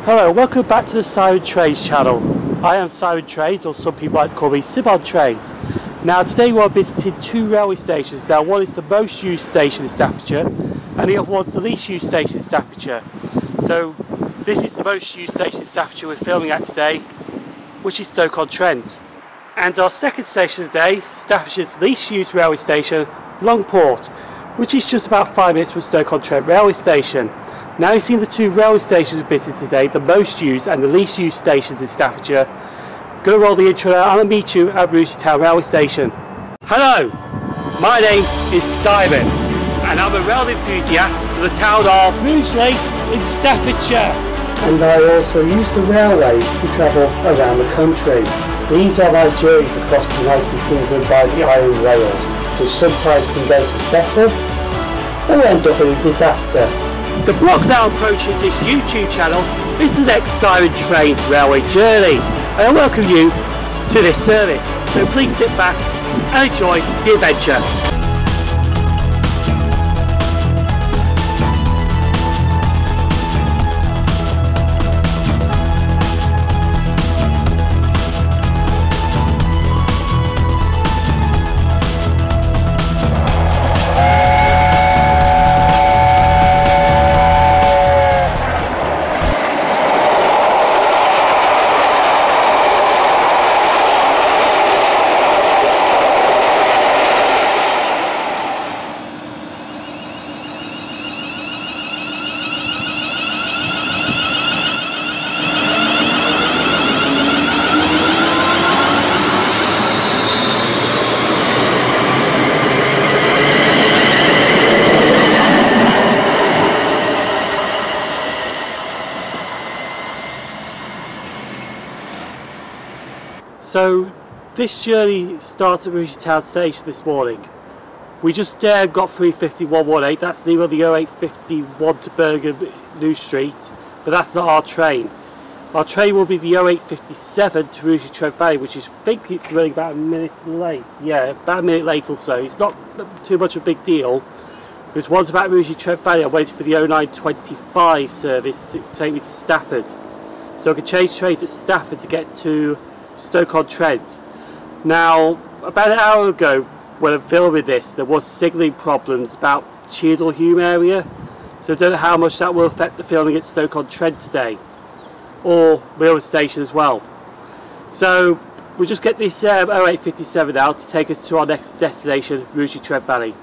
Hello, welcome back to the Sim0nTrains channel. I am Sim0nTrains, or some people like to call me Sim0nTrains. Now today we're visiting two railway stations. Now one is the most used station in Staffordshire and the other one's the least used station in Staffordshire. So this is the most used station in Staffordshire we're filming at today, which is Stoke-on-Trent. And our second station today, Staffordshire's least used railway station, Longport, which is just about 5 minutes from Stoke-on-Trent Railway Station. Now you've seen the two railway stations we visited today, the most used and the least used stations in Staffordshire. Gonna roll the intro now and I'll meet you at Rugeley Town Railway Station. Hello, my name is Simon and I'm a rail enthusiast for the town of Rugeley in Staffordshire. And I also use the railway to travel around the country. These are my journeys across the United Kingdom by the Iron Rails, which sometimes can go successful or end up in a disaster. The block now approaching this YouTube channel is the next Sim0nTrains Railway Journey, and I welcome you to this service. So please sit back and enjoy the adventure. So this journey starts at Rugeley Town Station this morning. We just got 35118, that's near the 0851 to Birmingham New Street, but that's not our train. Our train will be the 0857 to Rugeley Trent Valley, which is, I think it's running about a minute late. Yeah, about a minute late or so. It's not too much of a big deal, because once about Rugeley Trent Valley, I'm waiting for the 0925 service to take me to Stafford. So I can change trains at Stafford to get to Stoke-on-Trent. Now, about an hour ago when I'm filming this, there was signalling problems about Cheadle Hulme area, so I don't know how much that will affect the filming at Stoke-on-Trent today, or my other station as well. So we'll just get this 0857 out to take us to our next destination, Rugeley Trent Valley.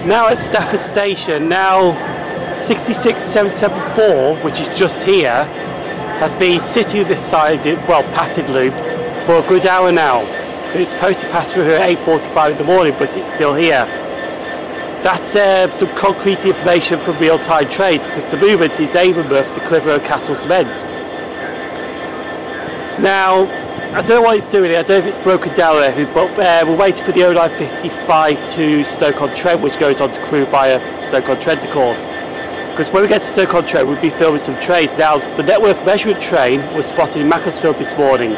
Now at Stafford Station, now 66774, which is just here, has been sitting this side, well, passive loop, for a good hour now. It's supposed to pass through here at 8:45 in the morning, but it's still here. That's some concrete information from real-time trains, because the movement is Avonmouth to Clitheroe Castle Cement. Now, I don't know what it's doing here, I don't know if it's broken down or anything, but we're waiting for the 0955 to Stoke-on-Trent, which goes on to Crewe via Stoke-on-Trent, of course. Because when we get to Stoke-on-Trent, we'll be filming some trains. Now, the network measurement train was spotted in Macclesfield this morning.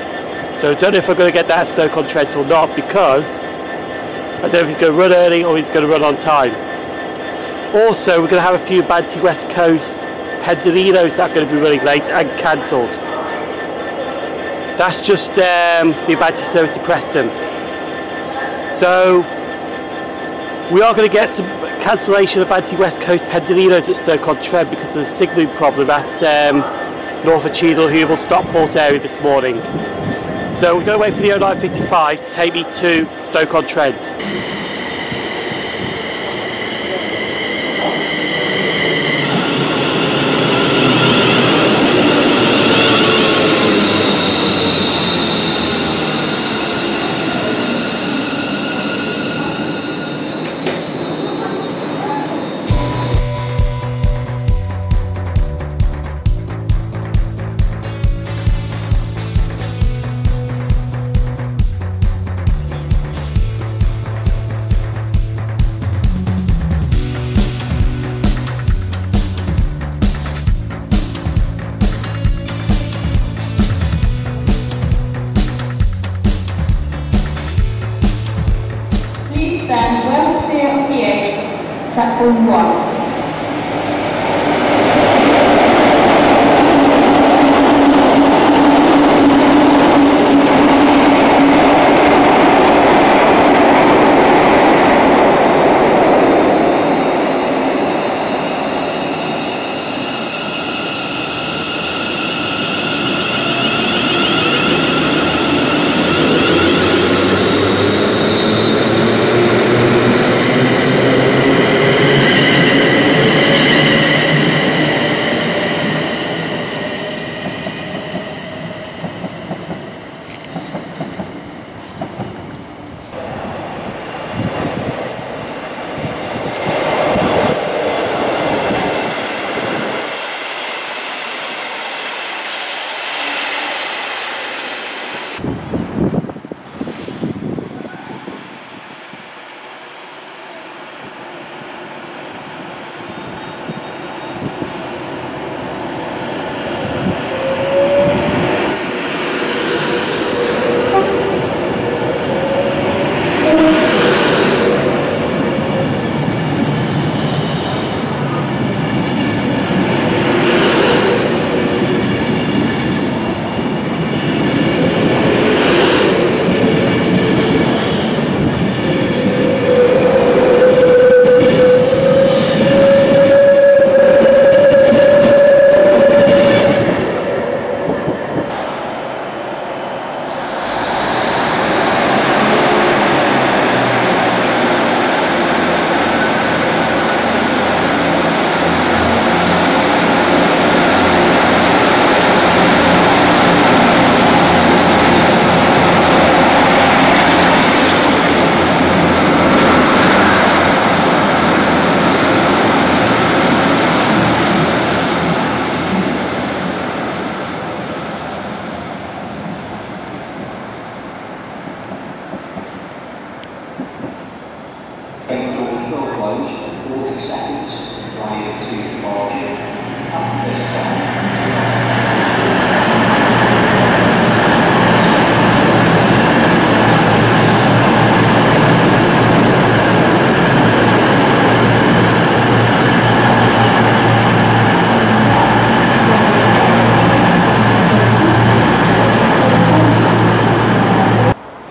So I don't know if I'm going to get that at Stoke-on-Trent or not, because I don't know if he's going to run early or he's going to run on time. Also, we're going to have a few Avanti West Coast Pendolinos that are going to be running late and cancelled. That's just the Avanti service to Preston. So we are going to get some cancellation of Avanti West Coast Pendolinos at Stoke-on-Trent because of the signalling problem at north of Cheadle Hulme Stockport area this morning. So we're going to wait for the 0955 to take me to Stoke-on-Trent. Stand well clear of the eggs, platform 1.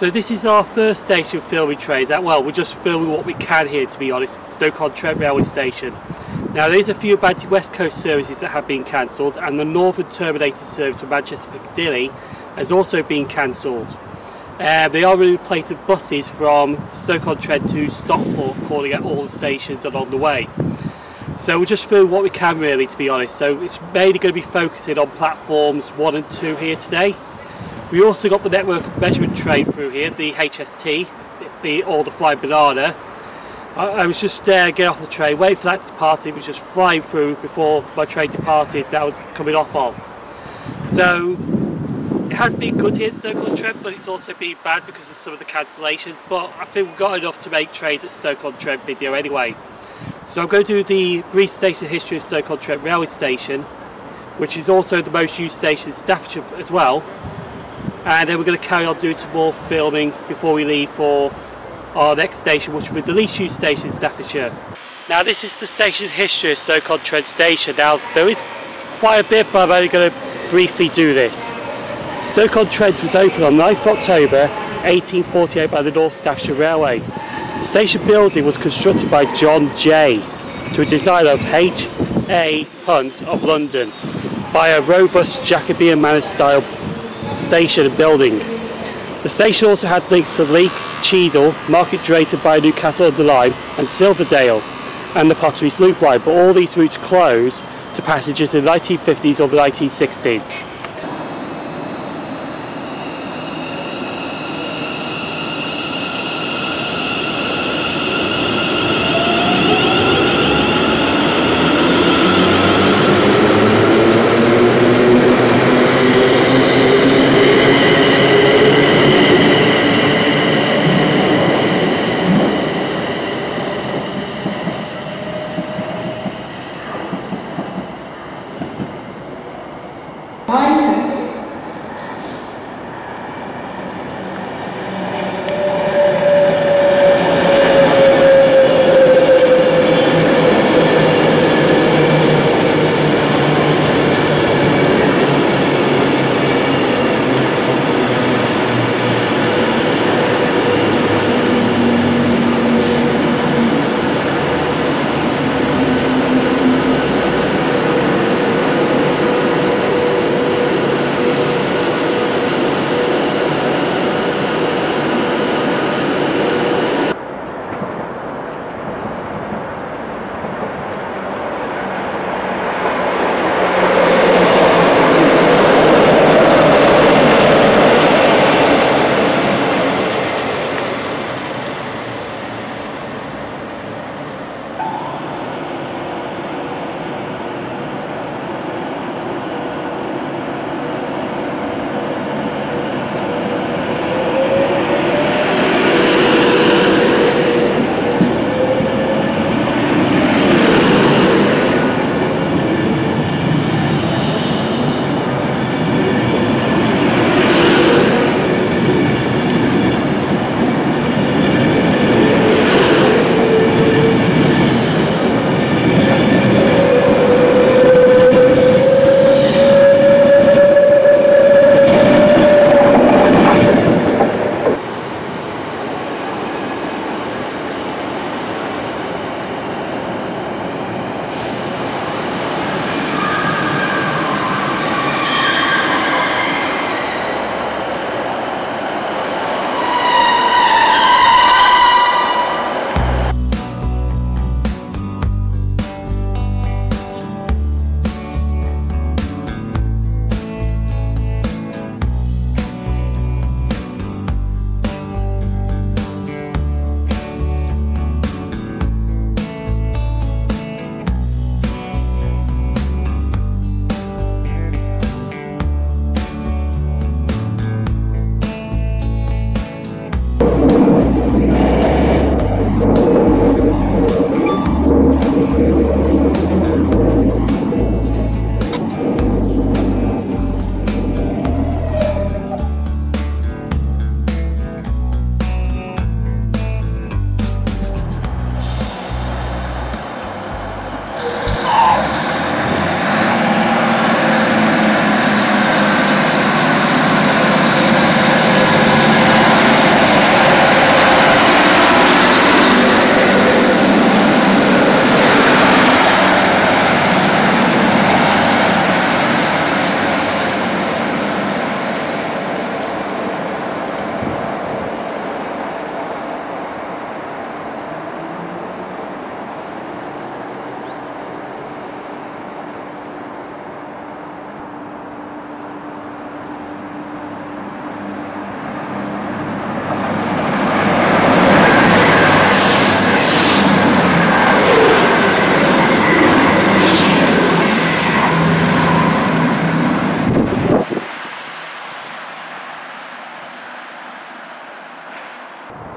So this is our first station filming trains. Well, we're just filming what we can here, to be honest. Stoke-on-Trent Railway Station. Now there's a few Avanti West Coast services that have been cancelled, and the Northern terminated service from Manchester Piccadilly has also been cancelled. They are replacing buses from Stoke-on-Trent to Stockport, calling at all the stations along the way. So we'll just film what we can really, to be honest. So it's mainly going to be focusing on platforms 1 and 2 here today. We also got the network measurement train through here, the HST, or the Flying Banana. I was just getting off the train, waiting for that to depart. It was just flying through before my train departed that I was coming off of. So it has been good here at Stoke-on-Trent, but it's also been bad because of some of the cancellations. But I think we've got enough to make trains at Stoke-on-Trent video anyway. So I'm going to do the brief station history of Stoke-on-Trent Railway Station, which is also the most used station in Staffordshire as well. And then we're going to carry on doing some more filming before we leave for our next station, which will be the least used station in Staffordshire. Now this is the station history of Stoke-on-Trent Station. Now there is quite a bit, but I'm only going to briefly do this. Stoke-on-Trent was opened on 9th October 1848 by the North Staffordshire Railway. The station building was constructed by John Jay to a design of H.A. Hunt of London by a robust Jacobean manner style station and building. The station also had links to Leek, Cheadle, Market Drayton by Newcastle-under-Lyme and Silverdale and the Potteries Loop line, but all these routes closed to passengers in the 1950s or the 1960s.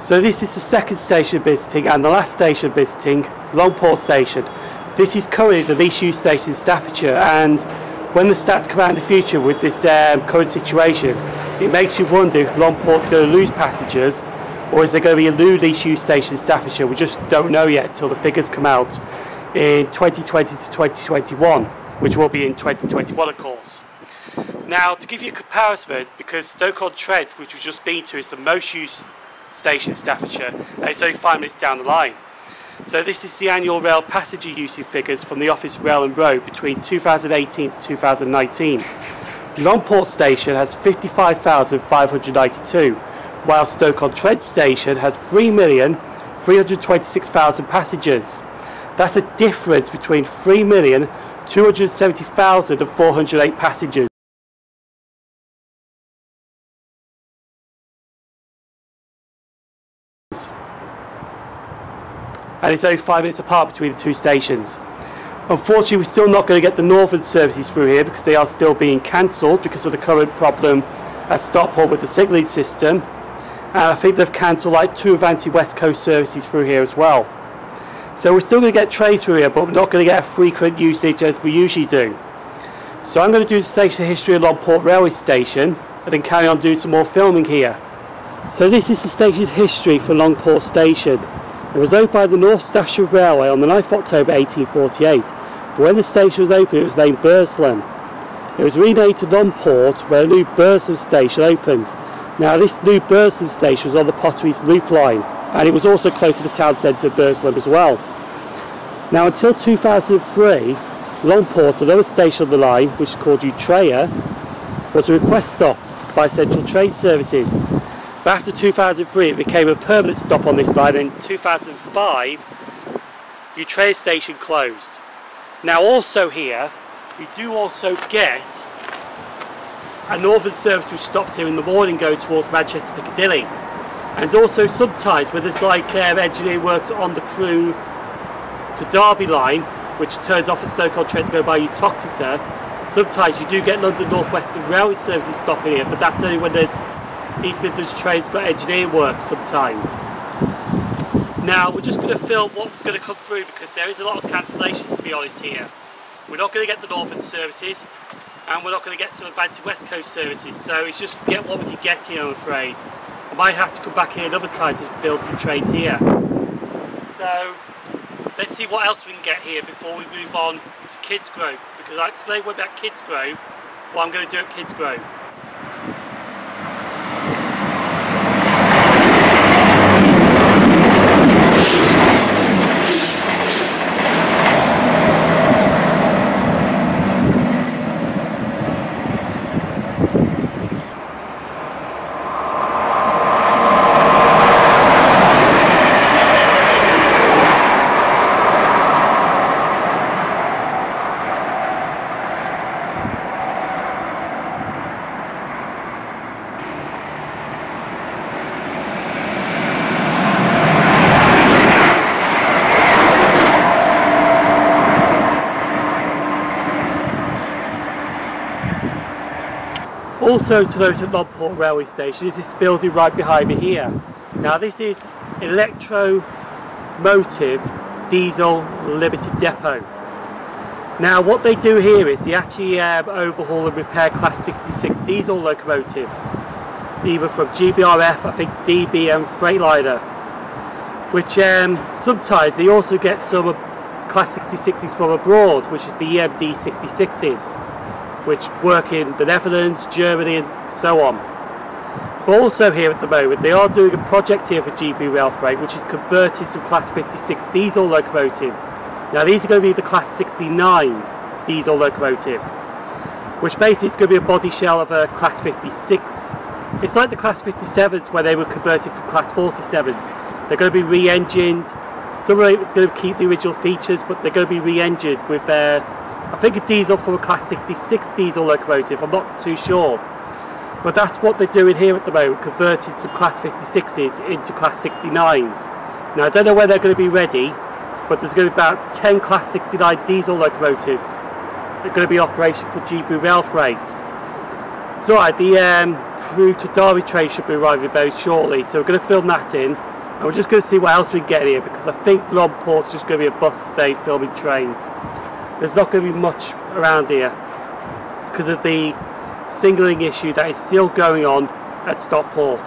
So this is the second station visiting and the last station visiting, Longport Station. This is currently the least used station in Staffordshire, and when the stats come out in the future with this current situation, it makes you wonder if Longport's going to lose passengers, or is there going to be a new least used station in Staffordshire? We just don't know yet until the figures come out in 2020 to 2021, which will be in 2021 of course. Now, to give you a comparison, because Stoke-on-Trent, which we've just been to, is the most used station in Staffordshire, and it's only 5 minutes down the line. So this is the annual rail passenger usage figures from the Office Rail and Road between 2018 to 2019. Longport Station has 55,592, while Stoke-on-Trent Station has 3,326,000 passengers. That's a difference between 3,270,408 passengers. And it's only 5 minutes apart between the two stations. Unfortunately, we're still not going to get the northern services through here because they are still being cancelled because of the current problem at Stockport with the signalling system. And I think they've cancelled like 2 Avanti West Coast services through here as well. So we're still going to get trains through here, but we're not going to get a frequent usage as we usually do. So I'm going to do the station history of Longport Railway Station and then carry on doing some more filming here. So this is the station history for Longport Station. It was opened by the North Staffordshire Railway on the 9th of October 1848, but when the station was opened it was named Burslem. It was renamed to Longport where a new Burslem station opened. Now this new Burslem station was on the Potteries Loop line, and it was also close to the town centre of Burslem as well. Now until 2003, Longport, another station on the line, which is called Etruria, was a request stop by Central Train Services. But after 2003 it became a permanent stop on this line, and in 2005 Etruria station closed. Now also here we do also get a northern service which stops here in the morning going towards Manchester Piccadilly, and also sometimes when there's like engineering works on the Crewe to Derby line, which turns off at Stoke-on-Trent to go by Uttoxeter, sometimes you do get London Northwestern Railway services stopping here, but that's only when there's East Midlands trains got engineering work sometimes. Now we're just going to film what's going to come through because there is a lot of cancellations, to be honest here. We're not going to get the northern services and we're not going to get some Avanti West Coast services, so it's just get what we can get here, I'm afraid. I might have to come back here another time to film some trains here. So let's see what else we can get here before we move on to Kidsgrove, because I'll explain what about Kidsgrove, what I'm going to do at Kidsgrove. Also to note at Longport Railway Station is this building right behind me here. Now this is Electromotive Diesel Limited Depot. Now what they do here is they actually overhaul and repair Class 66 diesel locomotives, either from GBRF, I think DB and Freightliner, which sometimes they also get some Class 66s from abroad, which is the EMD 66s. Which work in the Netherlands, Germany and so on. But also here at the moment they are doing a project here for GB Rail Freight, which is converting some Class 56 diesel locomotives. Now these are going to be the Class 69 diesel locomotive, which basically is going to be a body shell of a Class 56. It's like the Class 57s where they were converted from Class 47s. They're going to be re-engined. Some of it's going to keep the original features, but they're going to be re-engined with I think a diesel from a Class 66 diesel locomotive, I'm not too sure. But that's what they're doing here at the moment, converting some Class 56s into Class 69s. Now I don't know when they're going to be ready, but there's going to be about 10 Class 69 diesel locomotives that are going to be in operation for GB Rail Freight. It's alright, the Crewe to Derby train should be arriving very shortly, so we're going to film that in. And we're just going to see what else we can get here, because I think Longport's just going to be a bus today filming trains. There's not going to be much around here because of the signalling issue that is still going on at Stockport.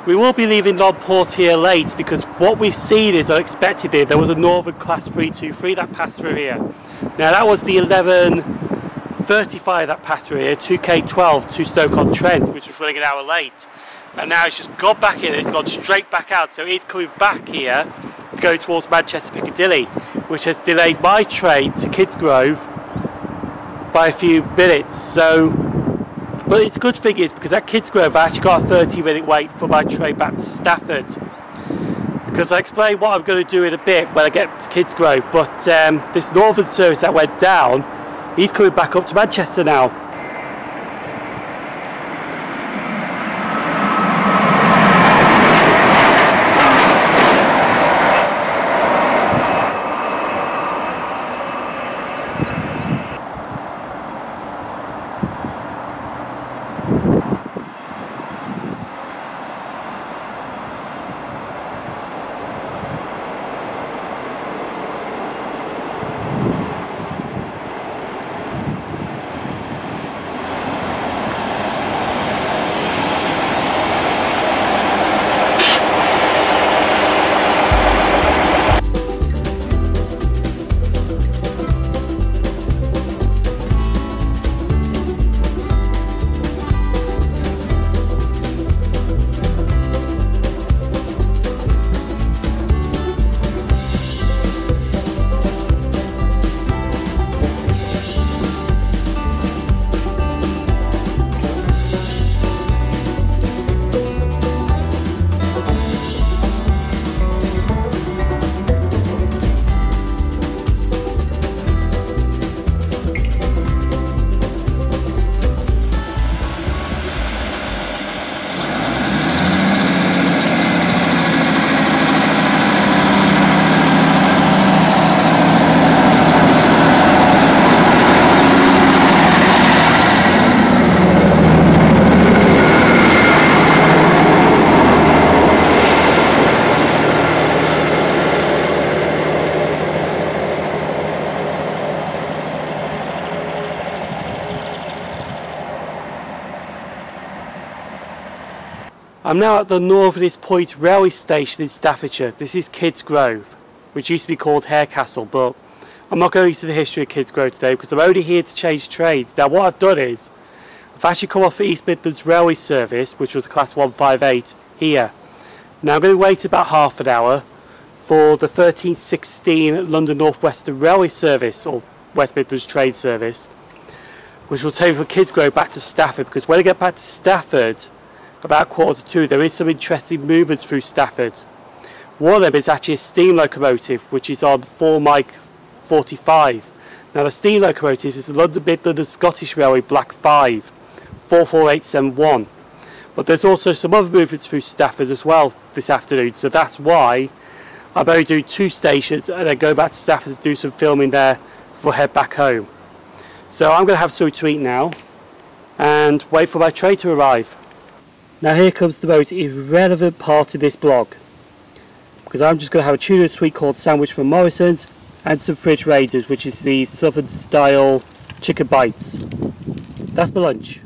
We will be leaving Longport here late because what we've seen is unexpectedly there was a Northern Class 323 that passed through here. Now that was the 11:35 that passed through here, 2K12 to Stoke-on-Trent, which was running an hour late. And now it's just got back in, it's gone straight back out, so it's coming back here to go towards Manchester Piccadilly, which has delayed my train to Kidsgrove by a few minutes. But it's a good thing is because at Kidsgrove I actually got a 30-minute wait for my train back to Stafford. Because I explain what I'm going to do in a bit when I get to Kidsgrove, but this Northern service that went down, he's coming back up to Manchester now. I'm now at the northernest point railway station in Staffordshire. This is Kidsgrove, which used to be called Harecastle, but I'm not going into the history of Kidsgrove today because I'm only here to change trains. Now what I've done is, I've actually come off the East Midlands Railway service, which was class 158, here. Now I'm going to wait about half an hour for the 1316 London Northwestern Railway service, or West Midlands train service, which will take me from Kidsgrove back to Stafford, because when I get back to Stafford, about 1:45, there is some interesting movements through Stafford. One of them is actually a steam locomotive, which is on 4 Mike 45. Now the steam locomotive is the London Midland and Scottish Railway Black 5, 44871. But there's also some other movements through Stafford as well this afternoon, so that's why I'm only doing 2 stations and then go back to Stafford to do some filming there before I head back home. So I'm going to have something to eat now and wait for my train to arrive. Now here comes the most irrelevant part of this blog, because I'm just going to have a tuna and sweet corn sandwich from Morrison's and some fridge raiders, which is the southern style chicken bites. That's my lunch.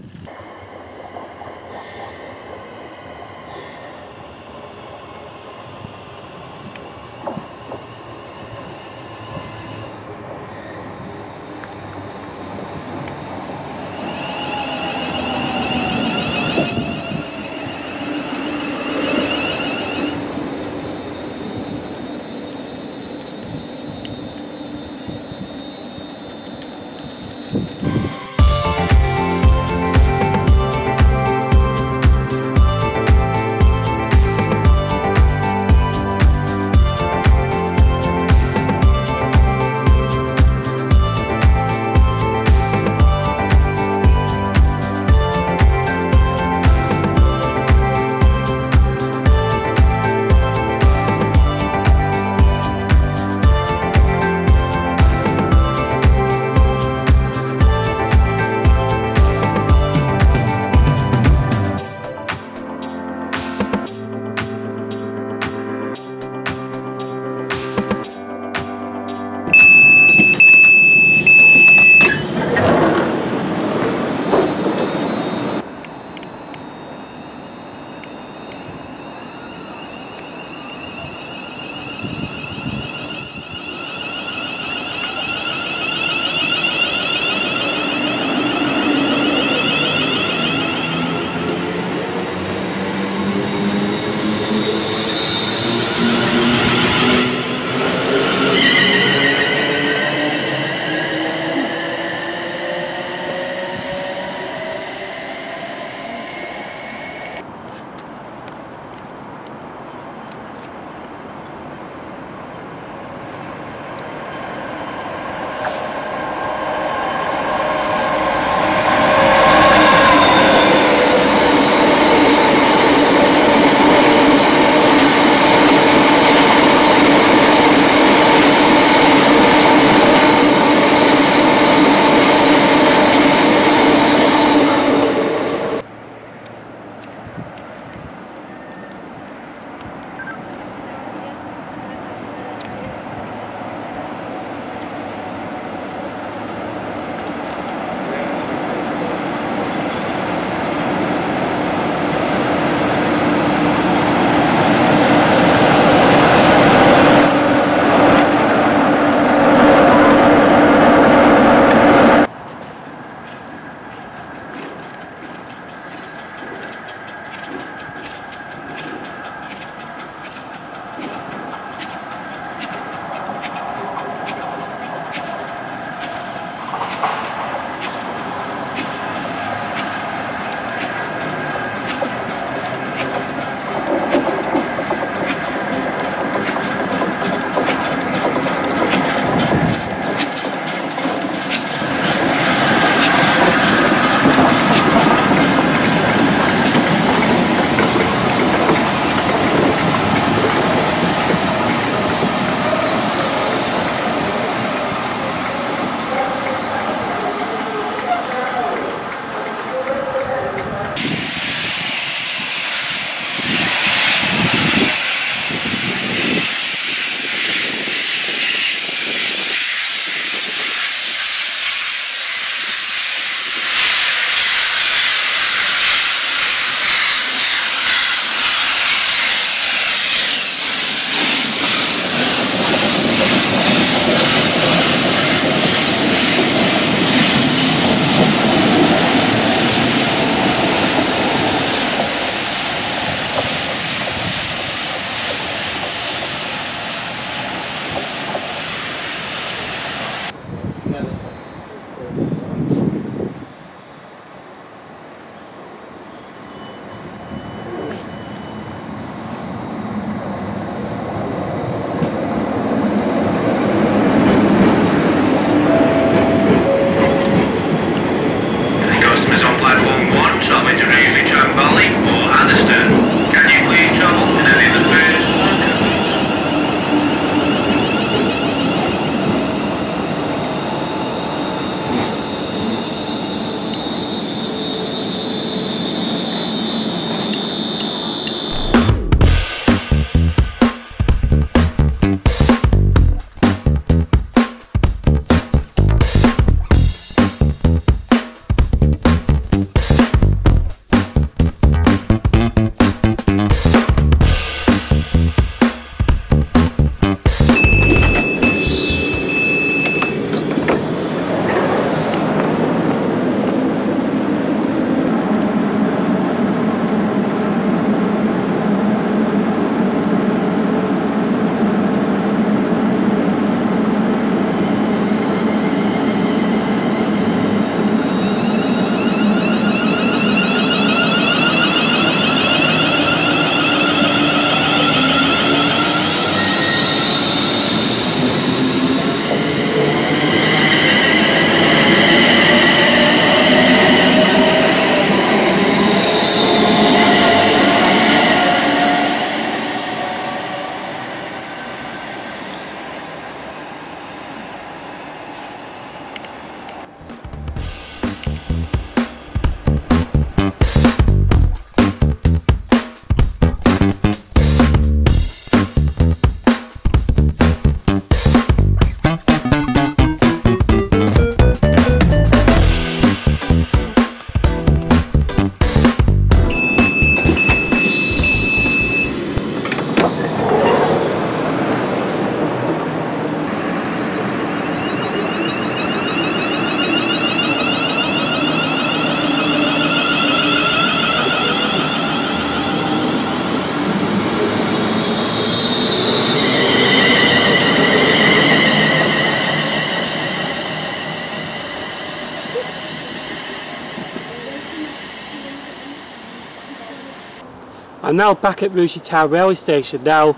I'm now back at Rugeley Town Railway Station. Now,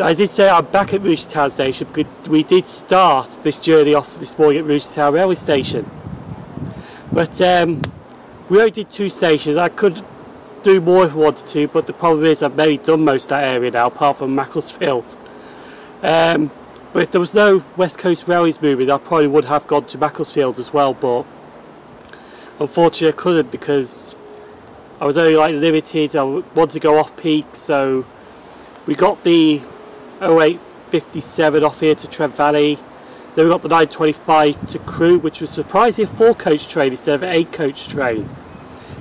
I did say I'm back at Rugeley Town Station because we did start this journey off this morning at Rugeley Town Railway Station. But we only did 2 stations. I could do more if I wanted to, but the problem is I've maybe done most of that area now, apart from Macclesfield. But if there was no West Coast Railways moving, I probably would have gone to Macclesfield as well, but unfortunately I couldn't because I was only like limited. I wanted to go off peak, so we got the 0857 off here to Trent Valley. Then we got the 925 to Crewe, which was surprisingly a 4-coach train instead of an 8-coach train.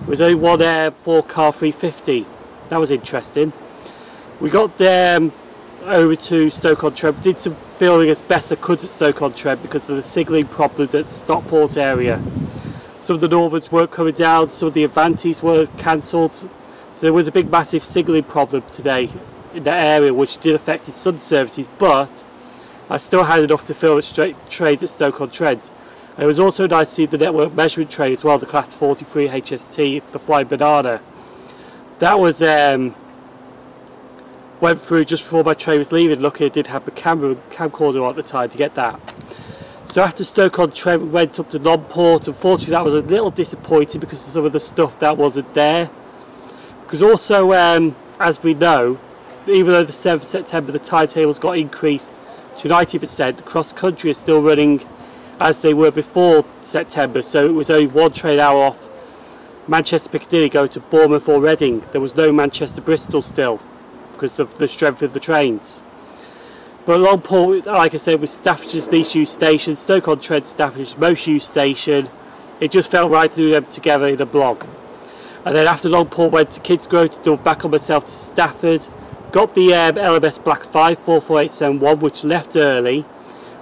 It was only one 4-car 350. That was interesting. We got them over to Stoke-on-Trent. Did some filming as best I could at Stoke-on-Trent because of the signalling problems at Stockport area. Some of the Northerns weren't coming down, some of the Avantis were cancelled. So there was a big massive signalling problem today in that area, which did affect some services, but I still had enough to film at trains at Stoke-on-Trent. And it was also nice to see the network measurement train as well, the class 43 HST, the Flying Banana. That was went through just before my train was leaving. Luckily I did have the camcorder at the time to get that. So after Stoke-on-Trent we went up to Longport. Unfortunately that was a little disappointing because of some of the stuff that wasn't there. Because also, as we know, even though the 7th of September the timetables got increased to 90%, the cross-country is still running as they were before September. So it was only 1 train hour off Manchester Piccadilly going to Bournemouth or Reading. There was no Manchester Bristol still because of the strength of the trains. But Longport, like I said, was Staffordshire's least used station, Stoke-on-Trent Staffordshire's most used station. It just felt right to do them together in a blog. And then after Longport went to Kidsgrove to double back on myself to Stafford. Got the LMS Black 5 44871, which left early,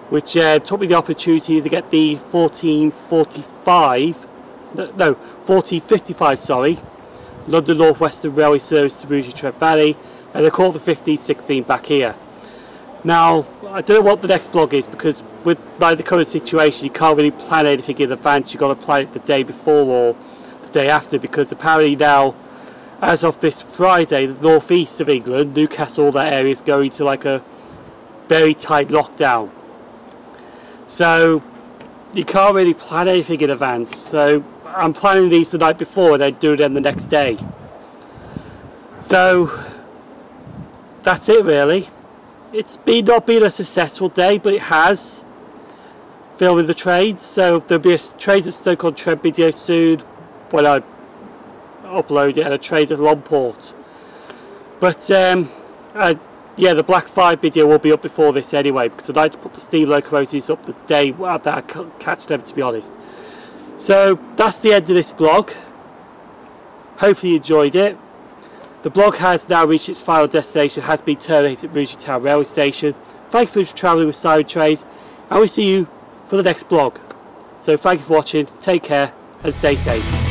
which took me the opportunity to get the 1455, sorry, London Northwestern Railway service to Rugeley Trent Valley, and I caught the 1516 back here. Now, I don't know what the next blog is because with like the current situation you can't really plan anything in advance. You've got to plan it the day before or the day after, because apparently now, as of this Friday, the northeast of England, Newcastle, all that area is going to like a very tight lockdown. So you can't really plan anything in advance. So I'm planning these the night before and then do them the next day. So that's it really. It's not been a successful day, but it has. Filming the trains, so there'll be a trains at Stoke-on-Trent video soon when I upload it, and a train at Longport. But yeah, the Black 5 video will be up before this anyway, because I'd like to put the steam locomotives up the day that I catch them, to be honest. So that's the end of this blog. Hopefully you enjoyed it. The blog has now reached its final destination, has been terminated at Rugeley Town Railway Station. Thank you for travelling with Sim0nTrains, and we'll see you for the next blog. So thank you for watching, take care and stay safe.